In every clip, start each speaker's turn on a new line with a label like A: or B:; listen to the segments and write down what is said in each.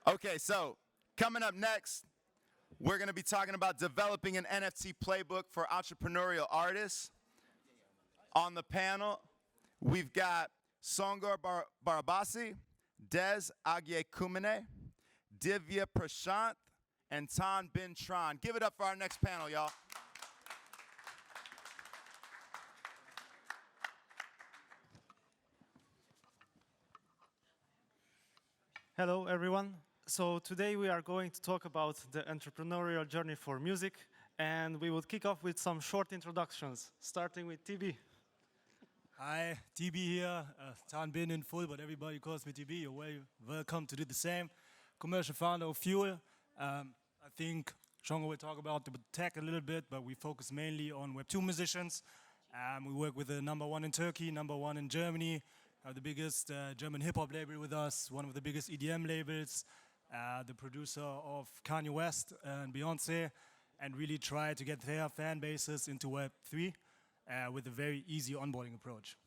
A: Okay, so coming up next, we're going to be talking about developing an NFT playbook for entrepreneurial artists. On the panel, we've got Csongor Barabasi, Agyekumhene, Divya Prashanth, and Binh Tran. Give it up for our next panel, y'all.
B: Hello, everyone. So today we are going to talk about the entrepreneurial journey for music, and we will kick off with some short introductions, starting with TB.
C: Hi, TB here. Binh in full, but everybody calls me TB. You're welcome to do the same. Commercial founder of Fuel. I think Csongor will talk about the tech a little bit, but we focus mainly on Web2 musicians. We work with the #1 in Turkey, #1 in Germany, the biggest German hip-hop label with us, one of the biggest EDM labels, the producer of Kanye West and Beyonce, and really try to get their fan bases into Web3 with a very easy onboarding approach.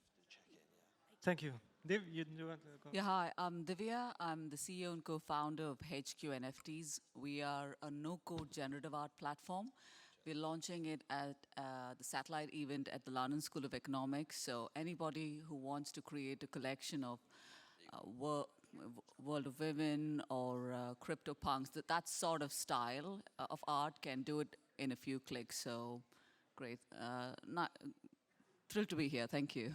B: Thank you. Div, you want to go?
D: Yeah, hi, I'm Divya. I'm the CEO and co-founder of HQ NFTs. We are a no-code generative art platform. We're launching it at the satellite event at the London School of Economics. So anybody who wants to create a collection of World of Women or CryptoPunks, that sort of style of art can do it in a few clicks. So great. Thrilled to be here. Thank you.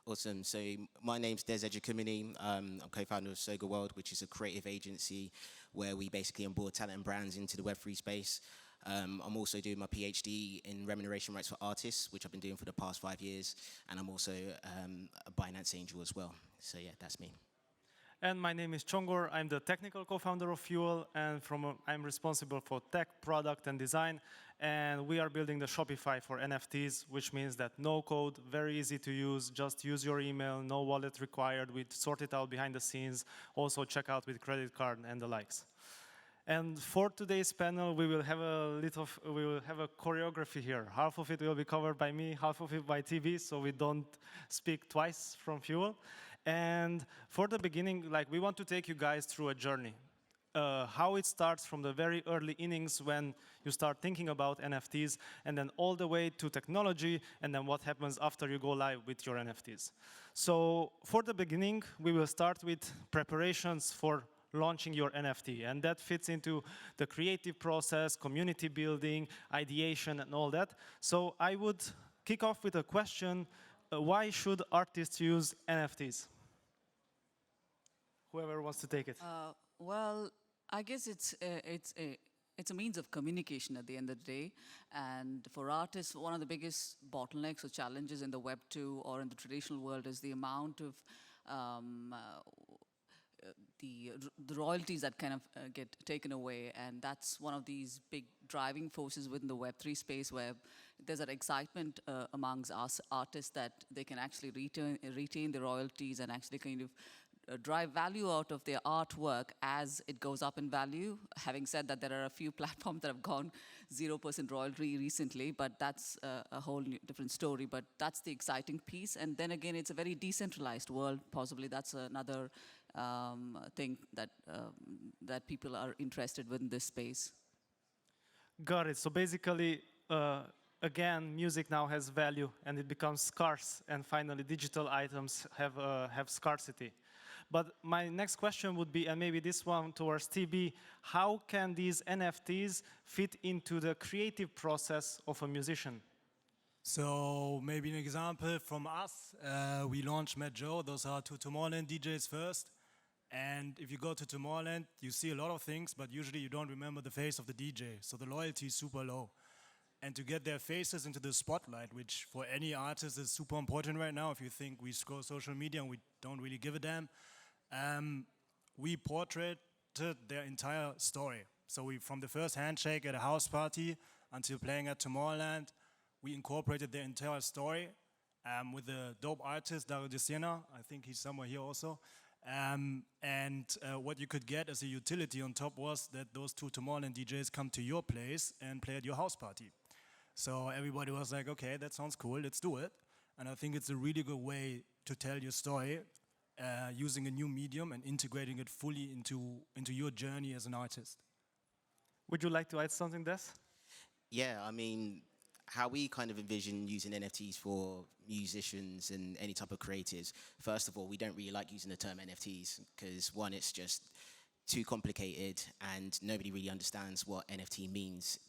E: Awesome. So my name's Agyekumhene. I'm co-founder of Soga World, which is a creative agency where we basically onboard talent and brands into the Web3 space. I'm also doing my PhD in remuneration rights for artists, which I've been doing for the past 5 years. And I'm also a Binance angel as well. So yeah, that's me.
B: And my name is Csongor. I'm the technical co-founder of Fuel, and I'm responsible for tech, product, and design. And we are building the Shopify for NFTs, which means that no code, very easy to use, just use your email, no wallet required. We sort it out behind the scenes, also check out with credit card and the likes. And for today's panel, we will have a choreography here. Half of it will be covered by me, half of it by TB, so we don't speak twice from Fuel. And for the beginning, we want to take you guys through a journey. How it starts from the very early innings when you start thinking about NFTs, and then all the way to technology, and then what happens after you go live with your NFTs. So for the beginning, we will start with preparations for launching your NFT, and that fits into the creative process, community building, ideation, and all that. So I would kick off with a question: why should artists use NFTs? Whoever wants to take it.
D: Well, I guess it's a means of communication at the end of the day. And for artists, one of the biggest bottlenecks or challenges in the Web2 or in the traditional world is the amount of the royalties that kind of get taken away. And that's one of these big driving forces within the Web3 space, where there's an excitement amongst us artists that they can actually retain the royalties and actually kind of drive value out of their artwork as it goes up in value. Having said that, there are a few platforms that have gone 0% royalty recently, but that's a whole different story. But that's the exciting piece. And then again, it's a very decentralized world. Possibly that's another thing that people are interested in this space.
B: Got it. So basically, again, music now has value, and it becomes scarce. And finally, digital items have scarcity. But my next question would be, and maybe this one towards TB, how can these NFTs fit into the creative process of a musician?
C: So maybe an example from us, we launched Met Joe. Those are two Tomorrowland DJs first. And if you go to Tomorrowland, you see a lot of things, but usually you don't remember the face of the DJ. So the loyalty is super low. And to get their faces into the spotlight, which for any artist is super important right now, if you think we scroll social media and we don't really give a damn, we portrayed their entire story. So from the first handshake at a house party until playing at Tomorrowland, we incorporated their entire story with a dope artist, Dario, I think he's somewhere here also. What you could get as a utility on top was that those two Tomorrowland DJs come to your place and play at your house party. So everybody was like, okay, that sounds cool, let's do it. And I think it's a really good way to tell your story using a new medium and integrating it fully into your journey as an artist.
B: Would you like to add something, Des?
E: Yeah, I mean, how we kind of envision using NFTs for musicians and any type of creatives, first of all, we don't really like using the term NFTs because, one, it's just too complicated and nobody really understands what NFT means,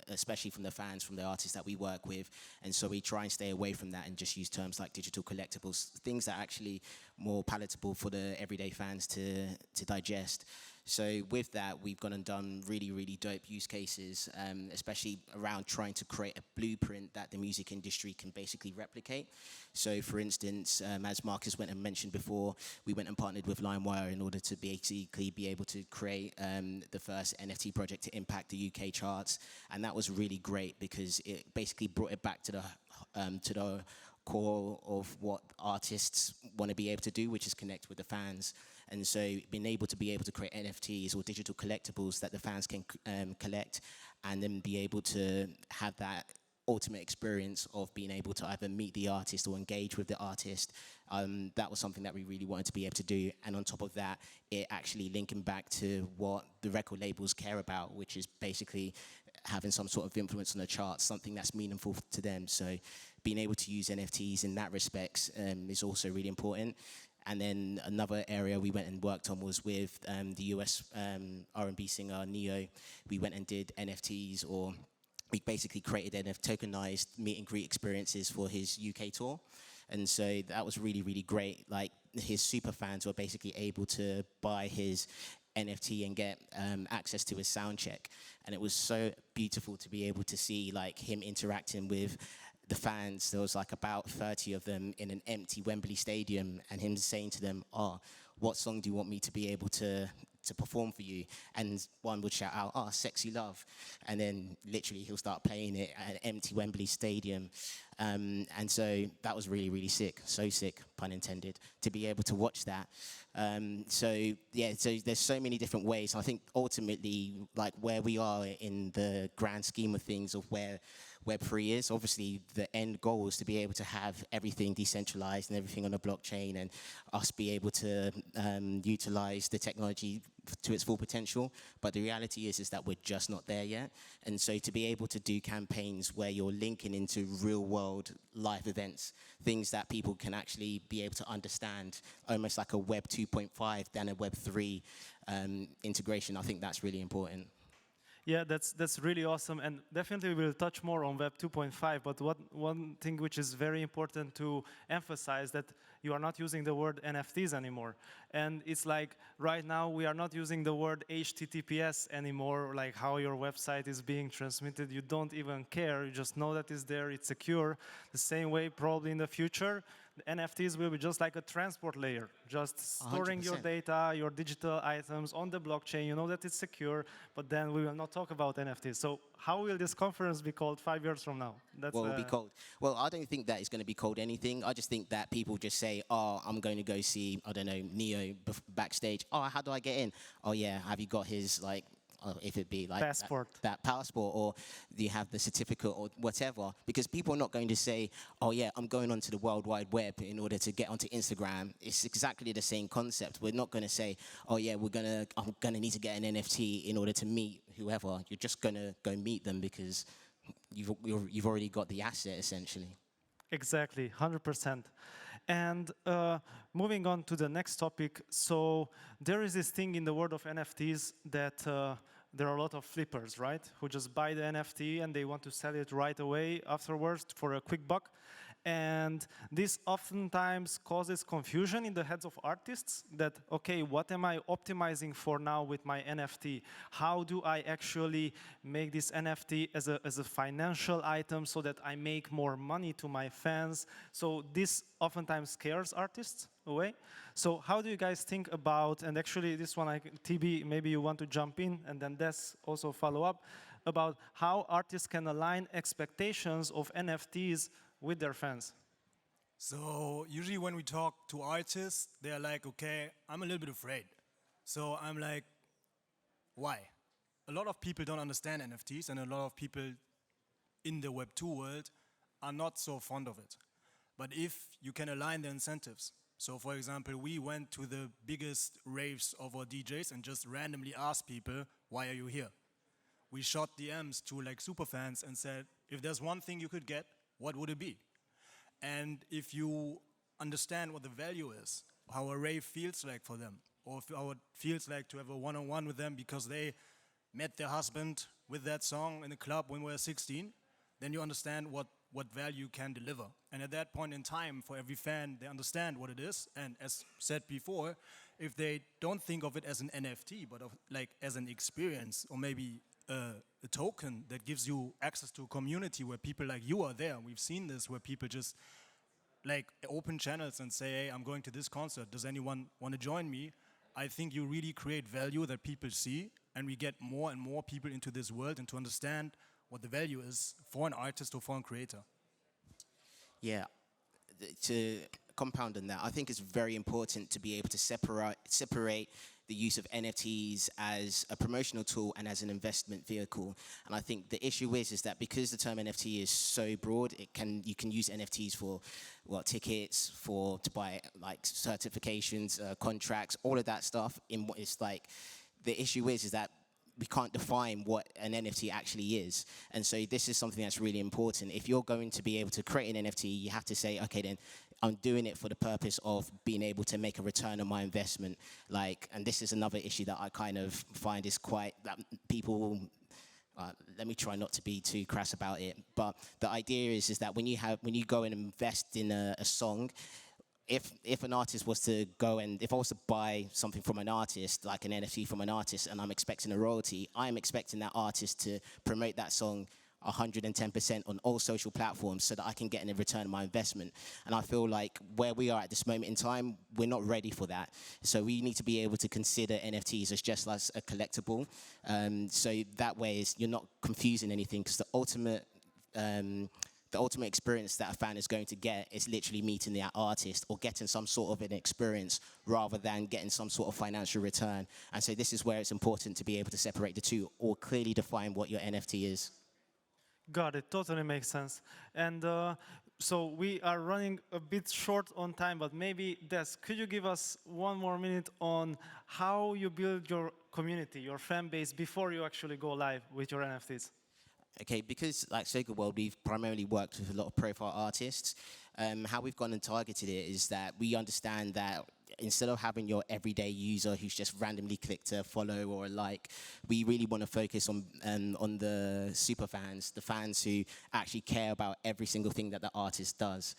E: especially from the fans, from the artists that we work with. And so we try and stay away from that and just use terms like digital collectibles, things that are actually more palatable for the everyday fans to digest. So with that, we've gone and done really, really dope use cases, especially around trying to create a blueprint that the music industry can basically replicate. So for instance, as Marcus went and mentioned before, we went and partnered with LimeWire in order to basically be able to create the first NFT project to impact the UK charts. And that was really great because it basically brought it back to the core of what artists want to be able to do, which is connect with the fans. And so being able to create NFTs or digital collectibles that the fans can collect and then be able to have that ultimate experience of being able to either meet the artist or engage with the artist, that was something that we really wanted to be able to do. And on top of that, it actually linking back to what the record labels care about, which is basically having some sort of influence on the charts, something that's meaningful to them. So being able to use NFTs in that respect is also really important. And then another area we went and worked on was with the US R&B singer Neo. We went and did NFTs, or we basically created tokenized meet and greet experiences for his UK tour. And so that was really, really great. Like, his super fans were basically able to buy his NFT and get access to his sound check. And it was so beautiful to be able to see like him interacting with the fans. There was like about 30 of them in an empty Wembley Stadium, and him saying to them, "Oh, what song do you want me to be able to perform for you?" And one would shout out, "Oh, Sexy Love." And then literally he'll start playing it at an empty Wembley Stadium. And so that was really, really sick. So sick, pun intended, to be able to watch that. So there's so many different ways. I think ultimately, like, where we are in the grand scheme of things of where Web3 is, obviously the end goal is to be able to have everything decentralized and everything on a blockchain, and us be able to utilize the technology to its full potential. But the reality is that we're just not there yet. And so to be able to do campaigns where you're linking into real world live events, things that people can actually be able to understand, almost like a Web 2.5 than a Web 3 integration, I think that's really important.
B: Yeah, that's really awesome, and definitely we'll touch more on Web 2.5, but one thing which is very important to emphasize, that you are not using the word NFTs anymore. And it's like, right now we are not using the word HTTPS anymore, like how your website is being transmitted. You don't even care, you just know that it's there, it's secure. The same way, probably in the future, the NFTs will be just like a transport layer, just storing
E: 100%.
B: your data, your digital items on the blockchain. You know that it's secure, but then we will not talk about NFTs. So how will this conference be called 5 years from now?
E: What will be called? Well, I don't think that it's going to be called anything. I just think that people just say, "Oh, I'm going to go see, I don't know, Neo backstage. Oh, how do I get in? Oh, yeah, have you got his, like," if it be like
B: passport,
E: that passport, or do you have the certificate or whatever? Because people are not going to say, "Oh yeah, I'm going onto the World Wide Web in order to get onto Instagram." It's exactly the same concept. We're not going to say, "Oh yeah, I'm gonna need to get an NFT in order to meet whoever." You're just gonna go meet them because you've already got the asset, essentially.
B: Exactly, 100%. And moving on to the next topic, so there is this thing in the world of NFTs that there are a lot of flippers, right? Who just buy the NFT and they want to sell it right away afterwards for a quick buck. And this oftentimes causes confusion in the heads of artists that, okay, what am I optimizing for now with my NFT? How do I actually make this NFT as a financial item so that I make more money to my fans? So this oftentimes scares artists away. So how do you guys think about, and actually this one, TB, maybe you want to jump in, and then Des also follow up, about how artists can align expectations of NFTs with their fans?
C: So usually when we talk to artists, they're like, "Okay, I'm a little bit afraid." So I'm like, why? A lot of people don't understand NFTs, and a lot of people in the Web 2 world are not so fond of it. But if you can align the incentives, So for example, we went to the biggest raves of our DJs and just randomly asked people, why are you here? We shot DMs to like superfans and said, if there's one thing you could get, what would it be? And if you understand what the value is, how a rave feels like for them, or how it feels like to have a one-on-one with them because they met their husband with that song in a club when we were 16, then you understand what value can deliver. And at that point in time, for every fan, they understand what it is. And as said before, if they don't think of it as an NFT, but like as an experience, or maybe a token that gives you access to a community where people like you are there. We've seen this where people just like open channels and say, hey, I'm going to this concert. Does anyone want to join me? I think you really create value that people see, and we get more and more people into this world and to understand what the value is for an artist or for a creator.
E: Yeah, to compound on that, I think it's very important to be able to separate the use of NFTs as a promotional tool and as an investment vehicle. And I think the issue is that because the term NFT is so broad, you can use NFTs for tickets, to buy like certifications, contracts, all of that stuff. It's like the issue is that we can't define what an NFT actually is. And so this is something that's really important. If you're going to be able to create an NFT, you have to say, okay, then I'm doing it for the purpose of being able to make a return on my investment. And this is another issue that I kind of find is quite, that people, let me try not to be too crass about it, but the idea is that when you go and invest in a song, if an artist was to go and, if I was to buy something from an artist, like an NFT from an artist, and I'm expecting a royalty, I'm expecting that artist to promote that song 110% on all social platforms so that I can get a return on my investment. And I feel like where we are at this moment in time, we're not ready for that. So we need to be able to consider NFTs as just like a collectible. So that way you're not confusing anything, because the ultimate experience that a fan is going to get is literally meeting that artist or getting some sort of an experience rather than getting some sort of financial return. And so this is where it's important to be able to separate the two or clearly define what your NFT is.
B: Got it, totally makes sense. And so we are running a bit short on time, but maybe, Des, could you give us one more minute on how you build your community, your fan base, before you actually go live with your NFTs?
E: Okay, because like Csongor World, we've primarily worked with a lot of profile artists. How we've gone and targeted it is that we understand that instead of having your everyday user who's just randomly clicked a follow or a like, we really want to focus on the super fans, the fans who actually care about every single thing that the artist does.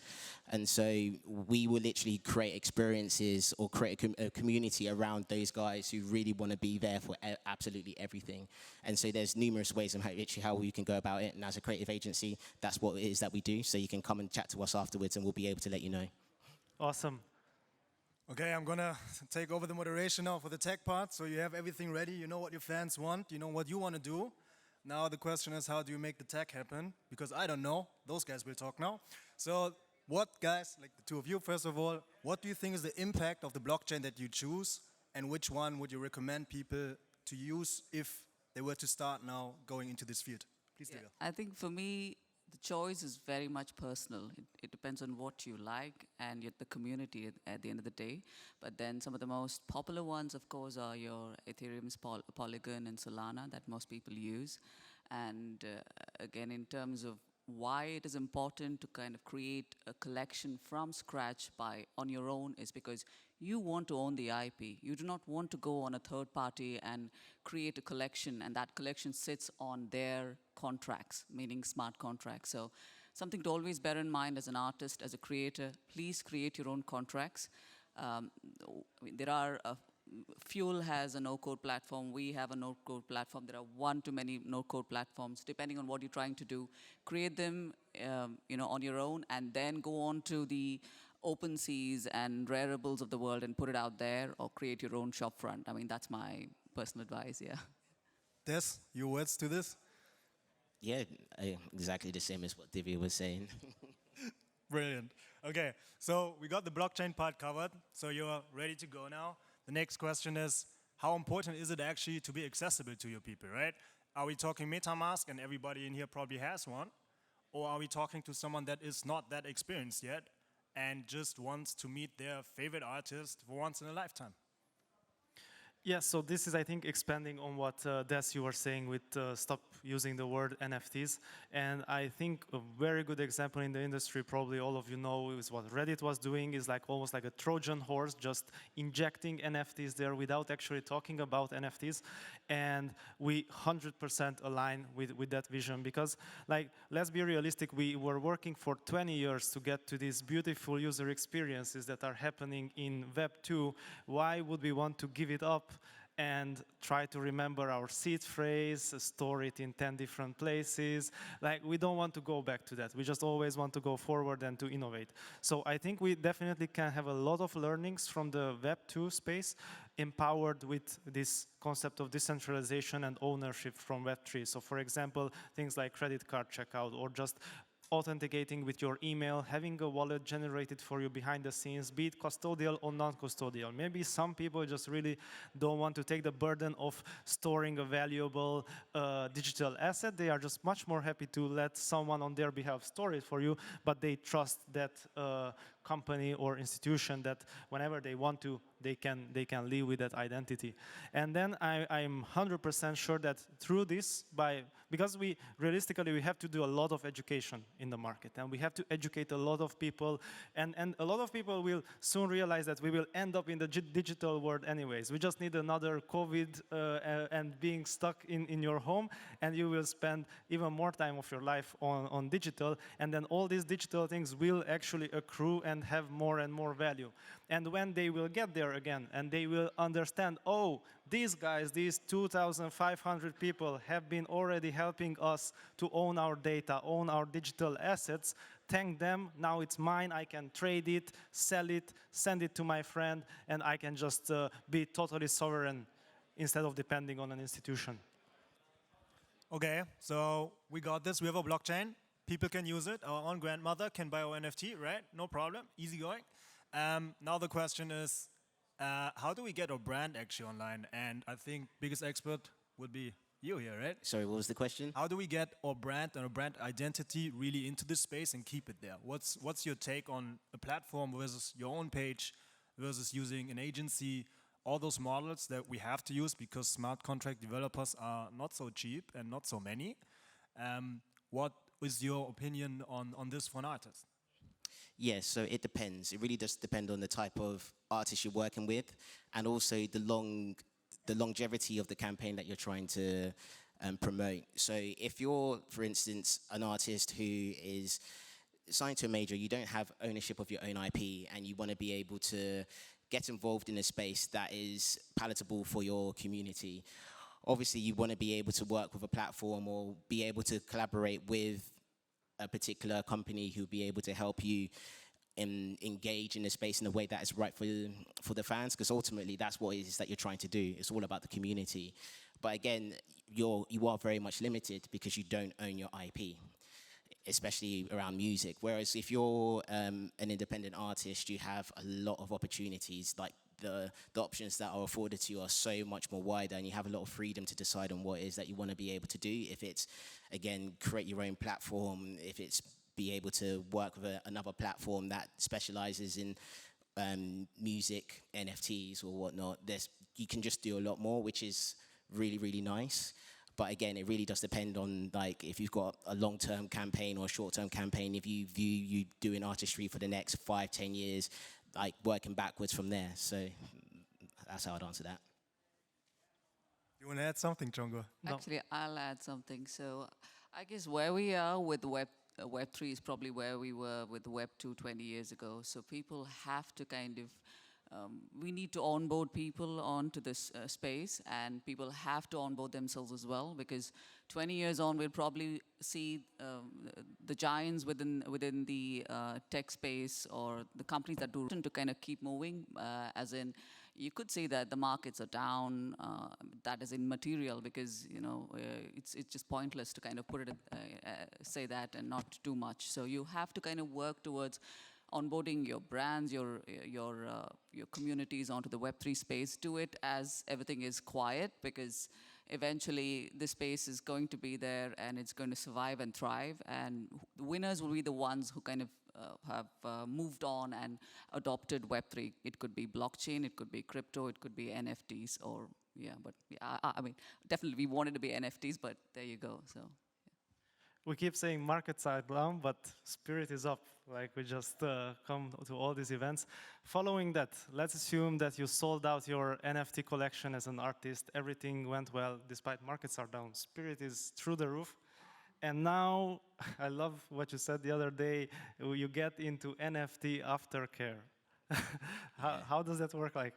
E: And so we will literally create experiences or create a community around those guys who really want to be there for absolutely everything. And so there's numerous ways in how we can go about it. And as a creative agency, that's what it is that we do. So you can come and chat to us afterwards and we'll be able to let you know.
B: Awesome.
C: Okay, I'm gonna take over the moderation now for the tech part. So you have everything ready, you know what your fans want, you know what you want to do. Now the question is, how do you make the tech happen? Because I don't know, those guys will talk now. So what, guys, like the two of you, first of all, what do you think is the impact of the blockchain that you choose, and which one would you recommend people to use if they were to start now going into this field? Please, Divya.
D: I think for me, the choice is very much personal. It depends on what you like and the community at the end of the day. But then some of the most popular ones, of course, are your Ethereum's Polygon and Solana that most people use. And again, in terms of why it is important to kind of create a collection from scratch on your own is because you want to own the IP. You do not want to go on a third party and create a collection, and that collection sits on their contracts, meaning smart contracts. So something to always bear in mind as an artist, as a creator, please create your own contracts. There are Fuel has a no-code platform. We have a no-code platform. There are one too many no-code platforms. Depending on what you're trying to do, create them, on your own, and then go on to the OpenSeas and Rareables of the world and put it out there, or create your own shop front. I mean, that's my personal advice. Yeah.
C: Des, your words to this?
E: Yeah, exactly the same as what Divya was saying.
C: Brilliant. Okay, so we got the blockchain part covered, so you're ready to go now. The next question is, how important is it actually to be accessible to your people, right? Are we talking MetaMask, and everybody in here probably has one? Or are we talking to someone that is not that experienced yet and just wants to meet their favorite artist for once in a lifetime.
B: Yeah, so this is, I think, expanding on what Des, you were saying with stop using the word NFTs. And I think a very good example in the industry, probably all of you know, is what Reddit was doing, is like almost like a Trojan horse, just injecting NFTs there without actually talking about NFTs. And we 100% align with that vision because, like, let's be realistic, we were working for 20 years to get to these beautiful user experiences that are happening in Web 2. Why would we want to give it up and try to remember our seed phrase, store it in 10 different places? Like, we don't want to go back to that. We just always want to go forward and to innovate. So I think we definitely can have a lot of learnings from the Web 2 space, empowered with this concept of decentralization and ownership from Web 3. So for example, things like credit card checkout or just authenticating with your email, having a wallet generated for you behind the scenes, be it custodial or non-custodial. Maybe some people just really don't want to take the burden of storing a valuable digital asset. They are just much more happy to let someone on their behalf store it for you, but they trust that company or institution that whenever they want to, they can live with that identity. And then I'm 100% sure that through this, because we realistically we have to do a lot of education in the market, and we have to educate a lot of people, and a lot of people will soon realize that we will end up in the digital world anyways. We just need another COVID and being stuck in your home, and you will spend even more time of your life on digital, and then all these digital things will actually accrue and have more and more value. And when they will get there again, and they will understand, oh, these guys, these 2,500 people have been already helping us to own our data, own our digital assets. Thank them, now it's mine, I can trade it, sell it, send it to my friend, and I can just be totally sovereign instead of depending on an institution.
C: Okay, so we got this. We have a blockchain. People can use it. Our own grandmother can buy our NFT, right? No problem, easy going. Now the question is, how do we get our brand actually online? And I think biggest expert would be you here, right?
E: Sorry, what was the question?
C: How do we get our brand and our brand identity really into this space and keep it there? What's your take on a platform versus your own page versus using an agency? All those models that we have to use because smart contract developers are not so cheap and not so many. What is your opinion on this for an artist?
E: Yes, so it depends. It really does depend on the type of artist you're working with, and also the longevity of the campaign that you're trying to promote. So if you're, for instance, an artist who is signed to a major, you don't have ownership of your own IP, and you want to be able to get involved in a space that is palatable for your community. Obviously, you want to be able to work with a platform or be able to collaborate with a particular company who'll be able to help you engage in the space in a way that is right for the fans, because ultimately that's what it is that you're trying to do. It's all about the community. But again, you are very much limited because you don't own your IP, especially around music. Whereas if you're an independent artist, you have a lot of opportunities. Like the options that are afforded to you are so much more wider, and you have a lot of freedom to decide on what it is that you want to be able to do. If it's, again, create your own platform, if it's be able to work with another platform that specializes in music, NFTs or whatnot, you can just do a lot more, which is really, really nice. But again, it really does depend on, like, if you've got a long-term campaign or a short-term campaign, if you view you doing artistry for the next 5-10 years, like working backwards from there. So that's how I'd answer that.
C: You want to add something, Csongor?
B: No.
D: Actually, I'll add something. So I guess where we are with Web3 is probably where we were with Web 2 20 years ago. So people have to kind of, we need to onboard people onto this space, and people have to onboard themselves as well, because 20 years on, we'll probably see the giants within the tech space or the companies that do to kind of keep moving, as in, you could say that the markets are down. That is immaterial because it's just pointless to kind of put it say that and not do much. So you have to kind of work towards onboarding your brands, your communities onto the Web3 space. Do it as everything is quiet, because eventually the space is going to be there and it's going to survive and thrive. And the winners will be the ones who kind of moved on and adopted Web3. It could be blockchain, it could be crypto, it could be NFTs, or yeah. But yeah, I mean, definitely we wanted to be NFTs, but there you go. So.
B: We keep saying markets are down, but spirit is up. Like we just come to all these events. Following that, let's assume that you sold out your NFT collection as an artist. Everything went well, despite markets are down. Spirit is through the roof. And now, I love what you said the other day, you get into NFT Aftercare. How does that work like?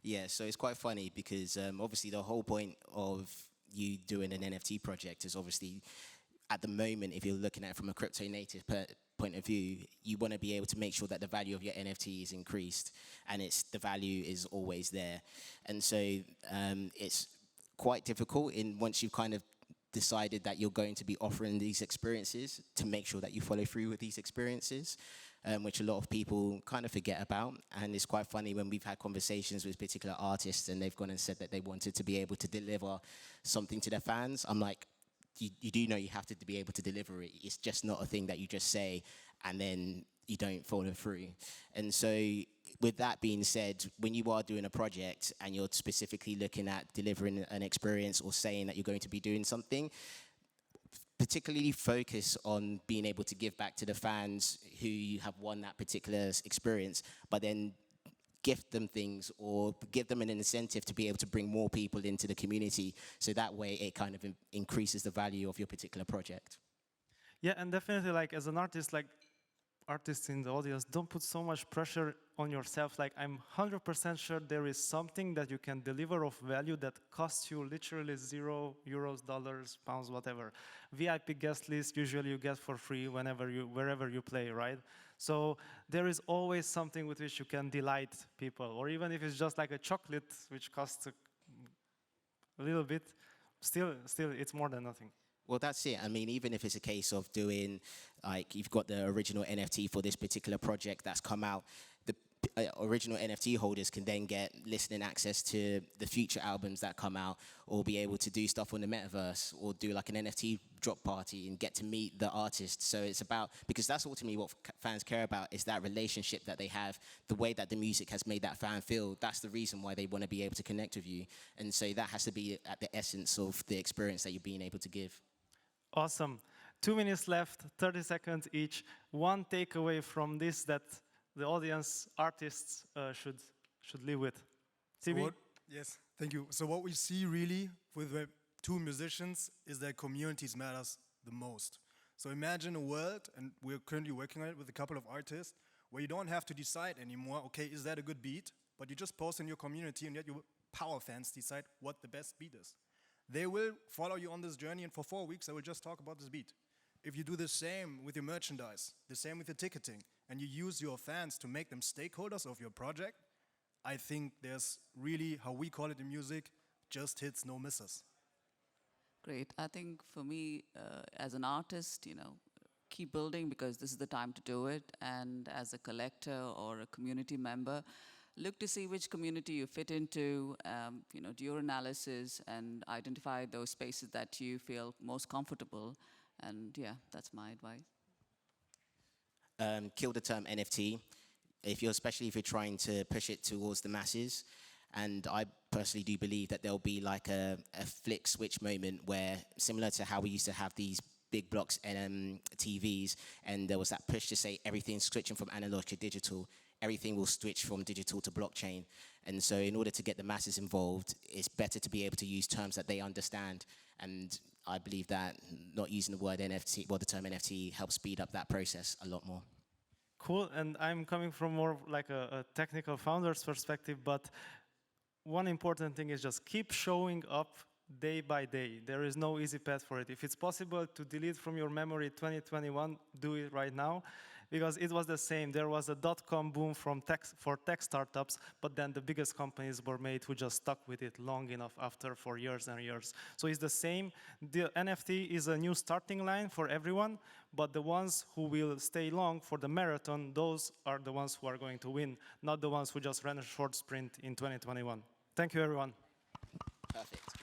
E: Yeah, so it's quite funny because obviously the whole point of you doing an NFT project is obviously, at the moment, if you're looking at it from a crypto native point of view, you want to be able to make sure that the value of your NFT is increased, and the value is always there. And so it's quite difficult once you've kind of decided that you're going to be offering these experiences to make sure that you follow through with these experiences, which a lot of people kind of forget about. And it's quite funny when we've had conversations with particular artists and they've gone and said that they wanted to be able to deliver something to their fans. I'm like, you do know you have to be able to deliver it. It's just not a thing that you just say and then you don't follow through. And so with that being said, when you are doing a project and you're specifically looking at delivering an experience or saying that you're going to be doing something, particularly focus on being able to give back to the fans who have won that particular experience, but then gift them things or give them an incentive to be able to bring more people into the community. So that way it kind of increases the value of your particular project.
B: Yeah, and definitely like as an artist, like artists in the audience, don't put so much pressure on yourself. Like I'm 100% sure there is something that you can deliver of value that costs you literally €0, dollars, pounds, whatever. VIP guest list usually you get for free wherever you play, right? So there is always something with which you can delight people, or even if it's just like a chocolate which costs a little bit, still it's more than nothing.
E: Well, that's it. I mean, even if it's a case of doing, like, you've got the original NFT for this particular project that's come out, the original NFT holders can then get listening access to the future albums that come out, or be able to do stuff on the metaverse, or do like an NFT drop party and get to meet the artist. So it's about, because that's ultimately what fans care about, is that relationship that they have, the way that the music has made that fan feel. That's the reason why they want to be able to connect with you. And so that has to be at the essence of the experience that you're being able to give.
B: Awesome. 2 minutes left, 30 seconds each. One takeaway from this that the audience, artists should live with. CB?
C: Yes, thank you. So what we see really with Web 2 musicians is that communities matters the most. So imagine a world, and we're currently working on it with a couple of artists, where you don't have to decide anymore, okay, is that a good beat? But you just post in your community and let your power fans decide what the best beat is. They will follow you on this journey, and for 4 weeks, they will just talk about this beat. If you do the same with your merchandise, the same with your ticketing, and you use your fans to make them stakeholders of your project, I think there's really, how we call it in music, just hits, no misses.
D: Great. I think for me, as an artist, keep building because this is the time to do it. And as a collector or a community member, look to see which community you fit into, do your analysis and identify those spaces that you feel most comfortable. And yeah, that's my advice.
E: Kill the term NFT, especially if you're trying to push it towards the masses. And I personally do believe that there'll be like a flick switch moment where, similar to how we used to have these big blocks and TVs, and there was that push to say everything's switching from analog to digital, everything will switch from digital to blockchain. And so in order to get the masses involved, it's better to be able to use terms that they understand. And I believe that not using the word NFT, the term NFT, helps speed up that process a lot more.
B: Cool, and I'm coming from more like a technical founder's perspective, but one important thing is just keep showing up day by day. There is no easy path for it. If it's possible to delete from your memory 2021, do it right now, because it was the same. There was a dot-com boom for tech startups, but then the biggest companies were made who just stuck with it long enough after for years and years. So it's the same. The NFT is a new starting line for everyone, but the ones who will stay long for the marathon, those are the ones who are going to win, not the ones who just ran a short sprint in 2021. Thank you, everyone.
E: Perfect.